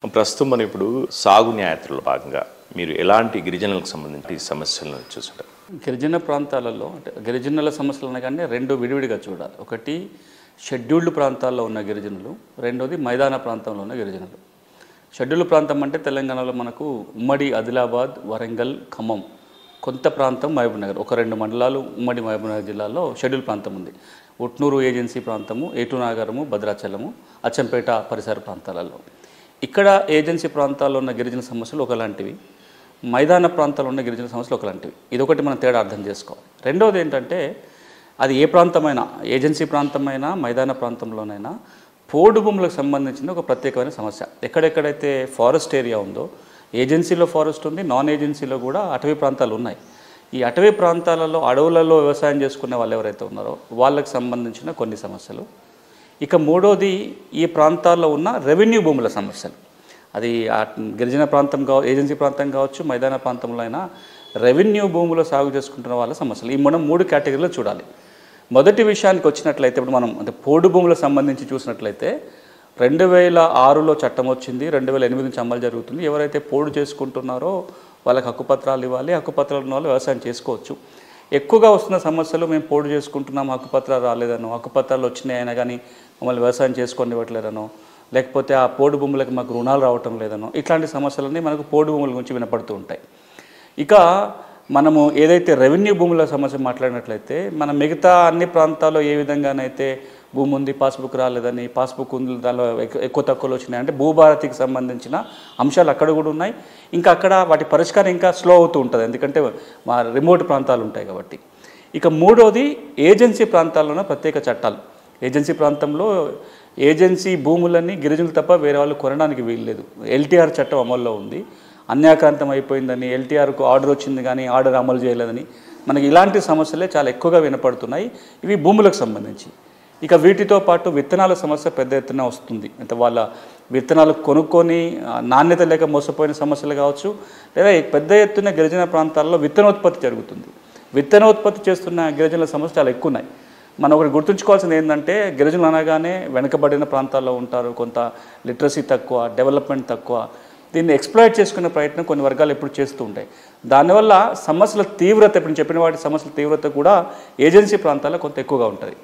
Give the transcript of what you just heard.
ప్రస్తుతం మనం ఇప్పుడు సాగు న్యాయతలో భాగంగా మీరు ఎలాంటి గిరిజనులకు సంబంధించి సమస్యలను చూస్తారు? గిరిజన ప్రాంతాలలో అంటే గిరిజనుల సమస్యలు అనగానే రెండు విడివిడిగా చూడాలి. ఒకటి షెడ్యూల్డ్ ప్రాంతాల్లో ఉన్న గిరిజనులు, రెండోది మైదాన ప్రాంతంలో ఉన్న గిరిజనులు. షెడ్యూల్డ్ ప్రాంతం అంటే తెలంగాణలో మనకు ఉమ్మడి ఆదిలాబాద్, వరంగల్, ఖమ్మం, కొంత ప్రాంతం మహబూబ్నగర్, ఒక రెండు మండలాలు ఉమ్మడి మహబూబ్నగర్ జిల్లాలో షెడ్యూల్ ప్రాంతం ఉంది. ఉట్నూరు ఏజెన్సీ ప్రాంతము, ఏటునాగరము, భద్రాచలము, అచ్చంపేట పరిసర ప్రాంతాలలో. ఇక్కడ ఏజెన్సీ ప్రాంతాల్లో ఉన్న గిరిజన సమస్యలు ఒకలాంటివి, మైదాన ప్రాంతాల్లో ఉన్న గిరిజన సమస్యలు ఒకలాంటివి. ఇదొకటి మనం తేడా అర్థం చేసుకోవాలి. రెండవది ఏంటంటే అది ఏ ప్రాంతమైనా, ఏజెన్సీ ప్రాంతమైనా మైదాన ప్రాంతంలోనైనా పోడు భూములకు సంబంధించిన ఒక ప్రత్యేకమైన సమస్య. ఎక్కడెక్కడైతే ఫారెస్ట్ ఏరియా ఉందో, ఏజెన్సీలో ఫారెస్ట్ ఉంది, నాన్ ఏజెన్సీలో కూడా అటవీ ప్రాంతాలు ఉన్నాయి. ఈ అటవీ ప్రాంతాలలో అడవులలో వ్యవసాయం చేసుకునే వాళ్ళు ఎవరైతే ఉన్నారో వాళ్ళకి సంబంధించిన కొన్ని సమస్యలు. ఇక మూడోది ఈ ప్రాంతాల్లో ఉన్న రెవెన్యూ భూముల సమస్యలు. అది గిరిజన ప్రాంతం ఏజెన్సీ ప్రాంతం కావచ్చు, మైదాన ప్రాంతంలో అయినా రెవెన్యూ భూములు సాగు చేసుకుంటున్న వాళ్ళ సమస్యలు. ఈ మనం మూడు కేటగిరీలో చూడాలి. మొదటి విషయానికి వచ్చినట్లయితే ఇప్పుడు మనం అంటే పోడు భూములకు సంబంధించి చూసినట్లయితే 2006లో చట్టం వచ్చింది, 2008 నుంచి అమలు జరుగుతుంది. ఎవరైతే పోడు చేసుకుంటున్నారో వాళ్ళకి హక్కుపత్రాలు ఇవ్వాలి, హక్కుపత్రాలు ఉన్న వాళ్ళు వ్యవసాయం చేసుకోవచ్చు. ఎక్కువగా వస్తున్న సమస్యలు మేము పోడు చేసుకుంటున్నాం, హక్కుపత్రాలు రాలేదనో, హక్కుపత్రాలు వచ్చినాయైనా కానీ మమ్మల్ని వ్యవసాయం చేసుకొని ఇవ్వట్లేదనో, లేకపోతే ఆ పోడు భూములకు మాకు రుణాలు రావటం లేదనో, ఇట్లాంటి సమస్యలన్నీ మనకు పోడు భూముల గురించి వినపడుతూ ఉంటాయి. ఇక మనము ఏదైతే రెవెన్యూ భూముల సమస్య మాట్లాడినట్లయితే మన మిగతా అన్ని ప్రాంతాల్లో ఏ విధంగానైతే భూమి ఉంది, పాస్బుక్ రాలేదని, పాస్బుక్ ఉంది దానిలో ఎక్కువ తక్కువలు వచ్చినాయి అంటే భూభారతికి సంబంధించిన అంశాలు అక్కడ కూడా ఉన్నాయి. ఇంకా అక్కడ వాటి పరిష్కారం ఇంకా స్లో అవుతూ ఉంటుంది, ఎందుకంటే మా రిమోట్ ప్రాంతాలు ఉంటాయి కాబట్టి. ఇక మూడోది ఏజెన్సీ ప్రాంతాల్లోనే ప్రత్యేక చట్టాలు. ఏజెన్సీ ప్రాంతంలో ఏజెన్సీ భూములన్నీ గిరిజనులు తప్ప వేరే వాళ్ళు కొనడానికి వీల్లేదు. ఎల్టీఆర్ చట్టం అమల్లో ఉంది. అన్యాక్రాంతం అయిపోయిందని, ఎల్టీఆర్కు ఆర్డర్ వచ్చింది కానీ ఆర్డర్ అమలు చేయలేదని, మనకి ఇలాంటి సమస్యలే చాలా ఎక్కువగా వినపడుతున్నాయి. ఇవి భూములకు సంబంధించి. ఇక వీటితో పాటు విత్తనాల సమస్య పెద్ద ఎత్తున వస్తుంది. అంటే వాళ్ళ విత్తనాలు కొనుక్కొని నాణ్యత లేక మోసపోయిన సమస్యలు కావచ్చు, లేదా పెద్ద ఎత్తున గిరిజన ప్రాంతాల్లో విత్తనోత్పత్తి జరుగుతుంది. విత్తనోత్పత్తి చేస్తున్న గిరిజనుల సమస్యలు చాలా ఎక్కువ ఉన్నాయి. మనం ఒకటి గుర్తుంచుకోవాల్సింది ఏంటంటే గిరిజనులు అనగానే వెనుకబడిన ప్రాంతాల్లో ఉంటారు, కొంత లిటరసీ తక్కువ, డెవలప్మెంట్ తక్కువ. దీన్ని ఎక్స్ప్లాయిట్ చేసుకునే ప్రయత్నం కొన్ని వర్గాలు ఎప్పుడు చేస్తూ ఉంటాయి. దానివల్ల సమస్యల తీవ్రత, ఇప్పుడు చెప్పిన వాటి సమస్యల తీవ్రత కూడా ఏజెన్సీ ప్రాంతాల్లో కొంత ఎక్కువగా ఉంటుంది.